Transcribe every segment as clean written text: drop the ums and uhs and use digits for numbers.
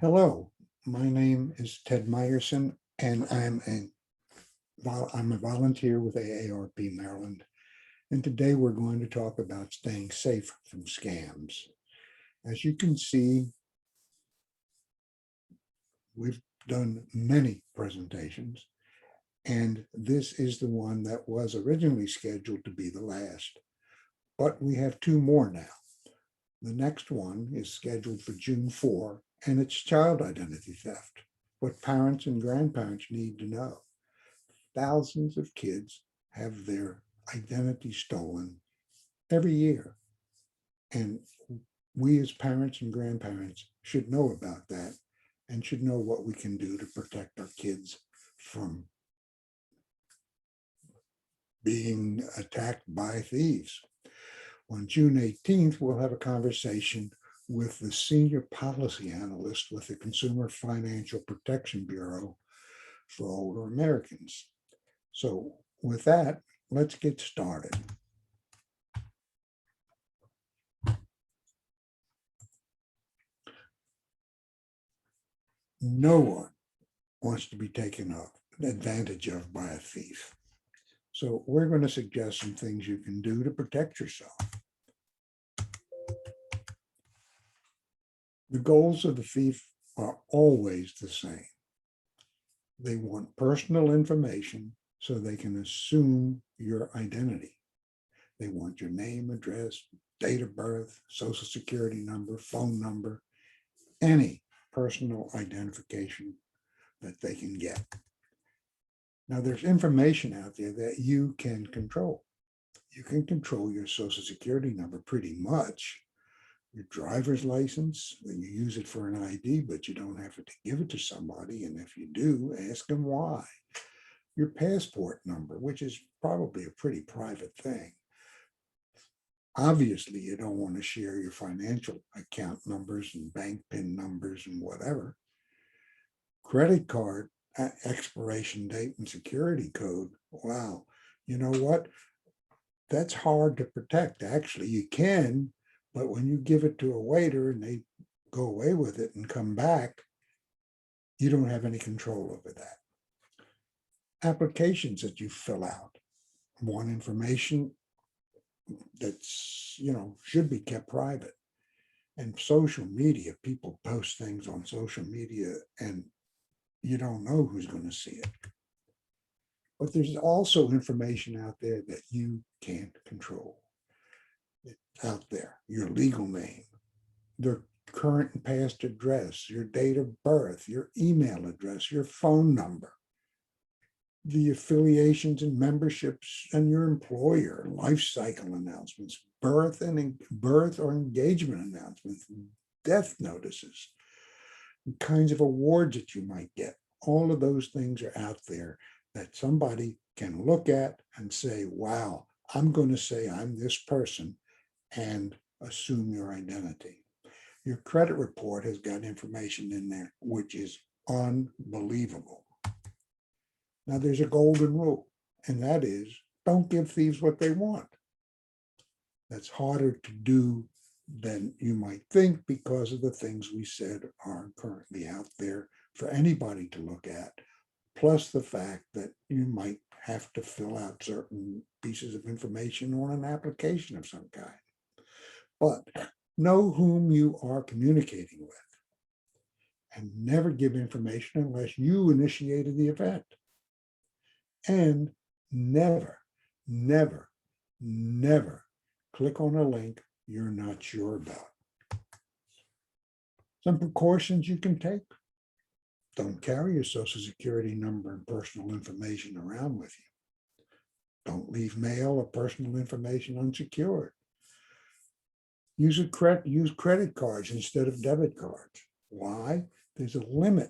Hello, my name is Ted Meyerson, and I'm a volunteer with AARP Maryland. And today we're going to talk about staying safe from scams. As you can see, we've done many presentations, and this is the one that was originally scheduled to be the last. But we have two more now. The next one is scheduled for June 4, and it's child identity theft, what parents and grandparents need to know. Thousands of kids have their identity stolen every year. And we as parents and grandparents should know about that and should know what we can do to protect our kids from being attacked by thieves. On June 18th, we'll have a conversation with the senior policy analyst with the Consumer Financial Protection Bureau for older Americans. So with that, let's get started. No one wants to be taken advantage of by a thief. So we're going to suggest some things you can do to protect yourself. The goals of the thief are always the same. They want personal information so they can assume your identity. They want your name, address, date of birth, social security number, phone number, any personal identification that they can get. Now, there's information out there that you can control. You can control your social security number pretty much. Your driver's license, when you use it for an ID, but you don't have to give it to somebody. And if you do, ask them why. Your passport number, which is probably a pretty private thing. Obviously, you don't want to share your financial account numbers and bank PIN numbers and whatever. Credit card expiration date and security code. Wow. You know what? That's hard to protect. Actually, you can, but when you give it to a waiter and they go away with it and come back, you don't have any control over that. Applications that you fill out want information that's, should be kept private. And social media, people post things on social media and you don't know who's going to see it. But there's also information out there that you can't control. It's out there, your legal name, their current and past address, your date of birth, your email address, your phone number, the affiliations and memberships and your employer, life cycle announcements, birth or engagement announcements, death notices, the kinds of awards that you might get. All of those things are out there that somebody can look at and say, wow, I'm going to say I'm this person and assume your identity. Your credit report has got information in there, which is unbelievable. Now, there's a golden rule, and that is don't give thieves what they want. That's harder to do than you might think because of the things we said are currently out there for anybody to look at, plus the fact that you might have to fill out certain pieces of information on an application of some kind. But know whom you are communicating with and never give information unless you initiated the event. And never, never, never click on a link you're not sure about. Some precautions you can take. Don't carry your social security number and personal information around with you. Don't leave mail or personal information unsecured. Use credit cards instead of debit cards. Why? There's a limit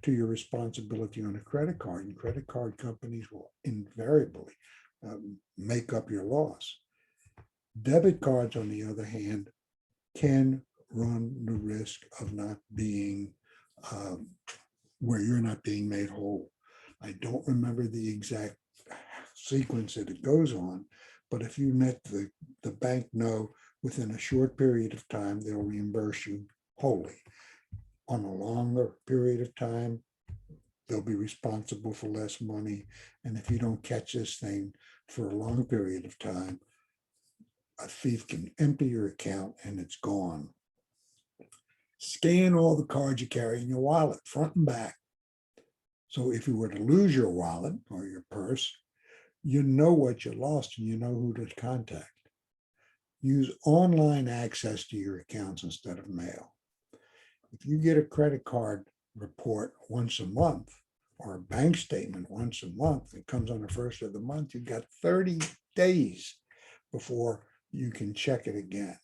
to your responsibility on a credit card, and credit card companies will invariably make up your loss. Debit cards, on the other hand, can run the risk of not being where you're not being made whole. I don't remember the exact sequence that it goes on, but if you let the bank know within a short period of time, they'll reimburse you wholly. on a longer period of time, they'll be responsible for less money. And if you don't catch this thing for a long period of time, a thief can empty your account and it's gone. Scan all the cards you carry in your wallet, front and back. So if you were to lose your wallet or your purse, you know what you lost and you know who to contact. Use online access to your accounts instead of mail. If you get a credit card report once a month or a bank statement once a month, it comes on the first of the month, you've got 30 days before you can check it again.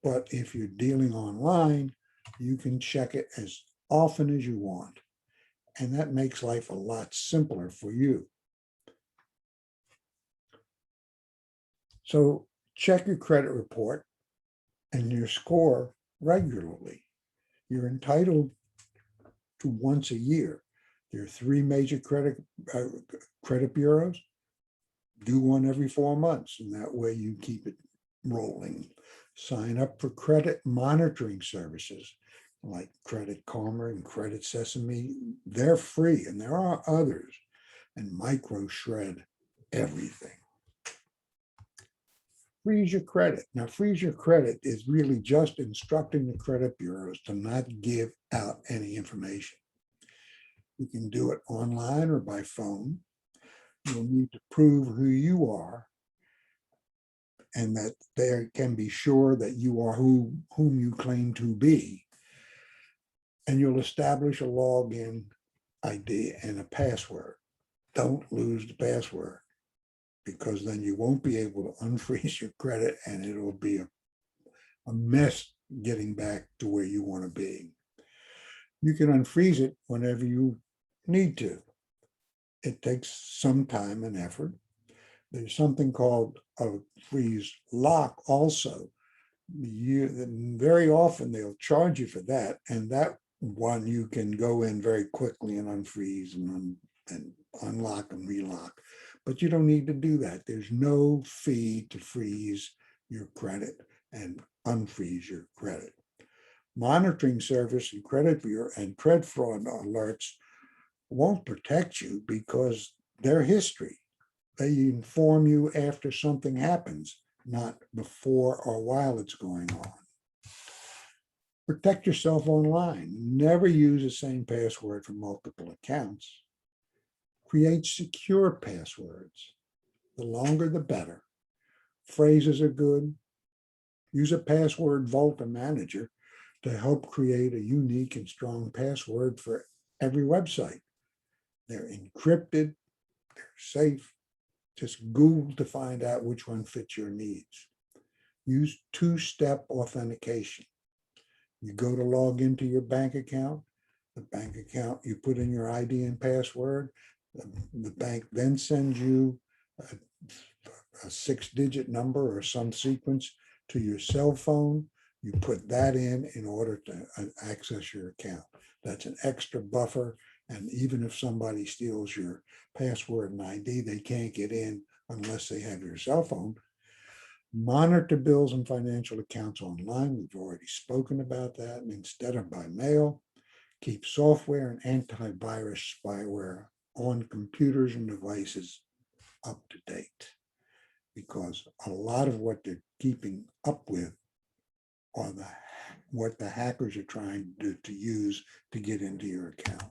But if you're dealing online, you can check it as often as you want. And that makes life a lot simpler for you. So check your credit report and your score regularly. You're entitled to once a year. There are 3 major credit bureaus. Do one every 4 months, and that way you keep it rolling. Sign up for credit monitoring services like Credit Karma and Credit Sesame. They're free, and there are others. And micro shred everything. Freeze your credit. Now, freeze your credit is really just instructing the credit bureaus to not give out any information. You can do it online or by phone. You'll need to prove who you are and that they can be sure that you are whom you claim to be. And you'll establish a login ID and a password. Don't lose the password, because then you won't be able to unfreeze your credit and it'll be a mess getting back to where you want to be. You can unfreeze it whenever you need to. It takes some time and effort. There's something called a freeze lock also. Very often they'll charge you for that, and that one you can go in very quickly and unfreeze and unlock and relock. But you don't need to do that. There's no fee to freeze your credit and unfreeze your credit. Monitoring service and credit bureau and credit fraud alerts won't protect you because they're history. They inform you after something happens, not before or while it's going on. Protect yourself online. Never use the same password for multiple accounts. Create secure passwords. The longer, the better. Phrases are good. Use a password vault or manager to help create a unique and strong password for every website. They're encrypted, they're safe. Just Google to find out which one fits your needs. Use two-step authentication. You go to log into your bank account, you put in your ID and password. The bank then sends you a 6-digit number or some sequence to your cell phone. You put that in order to access your account. That's an extra buffer. And even if somebody steals your password and ID, they can't get in unless they have your cell phone. Monitor bills and financial accounts online. We've already spoken about that. And instead of by mail, keep software and antivirus spyware on computers and devices up to date, because a lot of what they're keeping up with are what the hackers are trying to use to get into your account.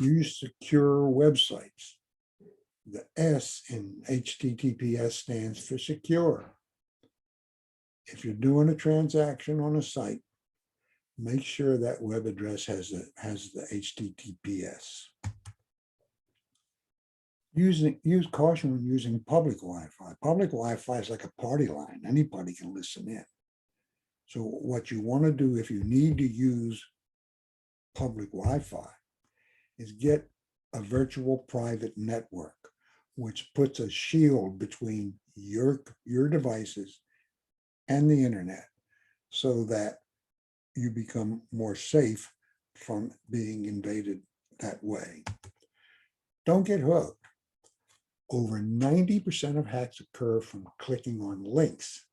Use secure websites. The S in HTTPS stands for secure. If you're doing a transaction on a site, make sure that web address has the HTTPS. Use caution when using public Wi-Fi. Public Wi-Fi is like a party line. Anybody can listen in. So what you want to do if you need to use public Wi-Fi is get a virtual private network, which puts a shield between your devices and the internet so that you become more safe from being invaded that way. Don't get hooked. Over 90% of hacks occur from clicking on links.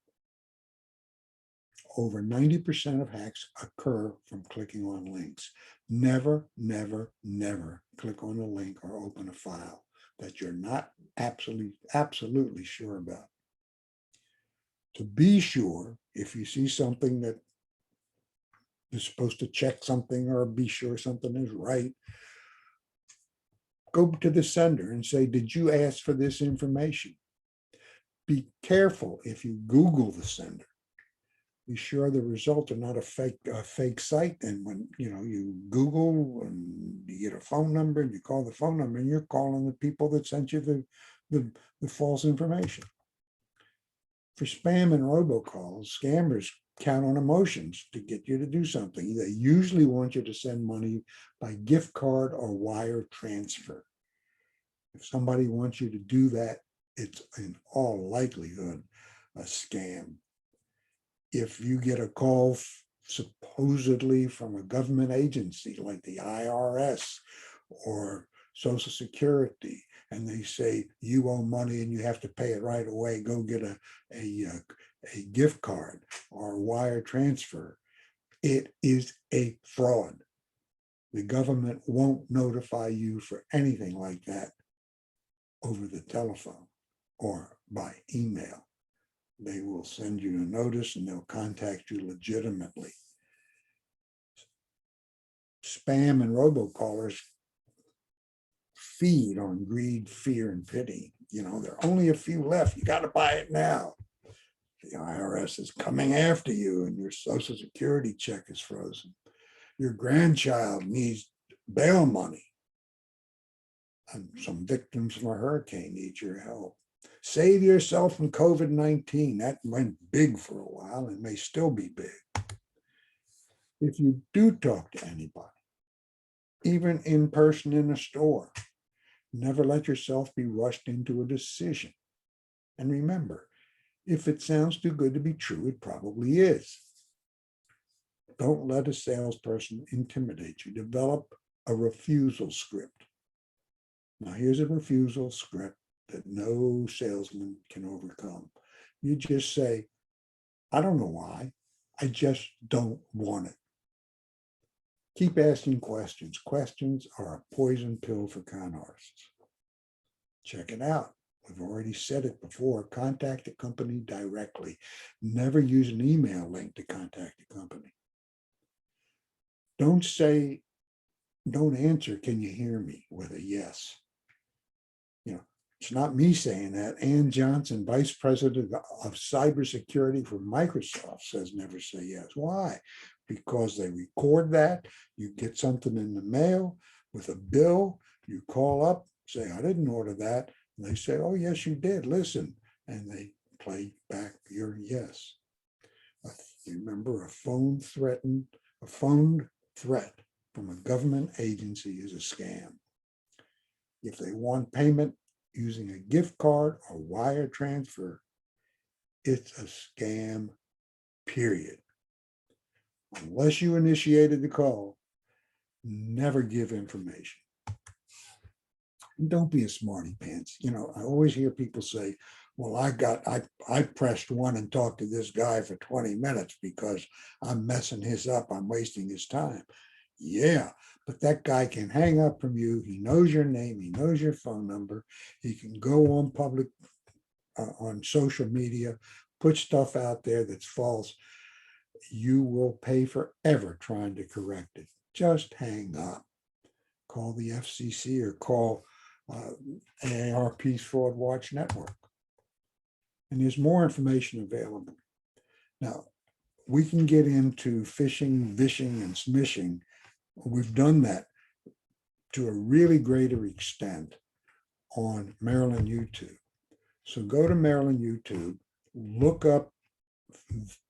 over 90% of hacks occur from clicking on links. Never, never, never click on a link or open a file that you're not absolutely sure about. To be sure, if you see something that is supposed to check something or be sure something is right, go to the sender and say, did you ask for this information? Be careful if you Google the sender. Be sure the results are not a fake site. And when you Google and you get a phone number and you call the phone number and you're calling the people that sent you the false information. For spam and robocalls, scammers count on emotions to get you to do something. They usually want you to send money by gift card or wire transfer. If somebody wants you to do that, it's in all likelihood a scam. If you get a call supposedly from a government agency like the IRS or Social Security, and they say you owe money and you have to pay it right away, go get a gift card or wire transfer, it is a fraud. The government won't notify you for anything like that over the telephone or by email. They will send you a notice and they'll contact you legitimately. Spam and robocallers feed on greed, fear, and pity. There are only a few left. You got to buy it now. The IRS is coming after you and your Social Security check is frozen. Your grandchild needs bail money. And some victims from a hurricane need your help. Save yourself from COVID-19. That went big for a while and may still be big. If you do talk to anybody, even in person in a store, never let yourself be rushed into a decision. And remember, if it sounds too good to be true, it probably is. Don't let a salesperson intimidate you. Develop a refusal script. Now, here's a refusal script that no salesman can overcome. You just say, I don't know why, I just don't want it. Keep asking questions. Questions are a poison pill for con artists. Check it out. We've already said it before. Contact the company directly. Never use an email link to contact the company. Don't answer, can you hear me, with a yes. It's not me saying that. Ann Johnson, Vice President of Cybersecurity for Microsoft, says never say yes. Why? Because they record that. You get something in the mail with a bill. You call up, say, I didn't order that. And they say, oh, yes, you did. Listen. And they play back your yes. Remember, a phone threat from a government agency is a scam. If they want payment using a gift card or wire transfer, it's a scam, period. Unless you initiated the call, never give information. And don't be a smarty pants. I always hear people say, well, I pressed one and talked to this guy for 20 minutes because I'm messing his up. I'm wasting his time. Yeah, but that guy can hang up from you. He knows your name. He knows your phone number. He can go on on social media, put stuff out there that's false. You will pay forever trying to correct it. Just hang up. Call the FCC or call AARP's Fraud Watch Network. And there's more information available. Now, we can get into phishing, vishing, and smishing. We've done that to a really greater extent on Maryland YouTube. So go to Maryland YouTube, look up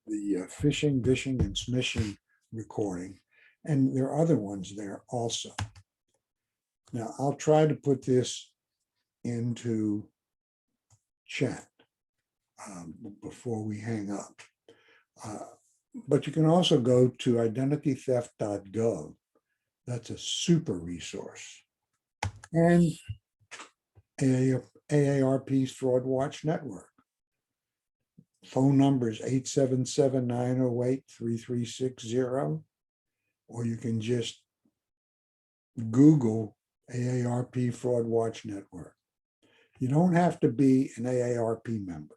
the phishing, vishing, and smishing recording, and there are other ones there also. Now, I'll try to put this into chat before we hang up. But you can also go to identitytheft.gov. That's a super resource. And AARP's Fraud Watch Network. phone number is 877-908-3360, or you can just Google AARP Fraud Watch Network. You don't have to be an AARP member.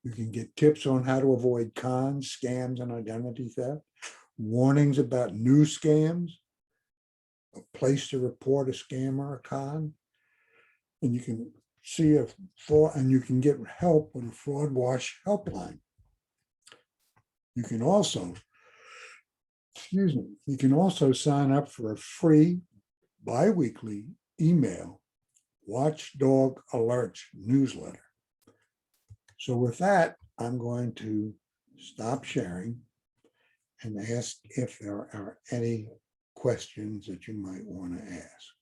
You can get tips on how to avoid cons, scams, and identity theft, warnings about new scams, a place to report a scam or a con, and you can see a fraud, and you can get help with a Fraud Watch helpline. You can also, you can also sign up for a free bi-weekly email Watchdog Alerts newsletter. So with that, I'm going to stop sharing and ask if there are any questions that you might want to ask.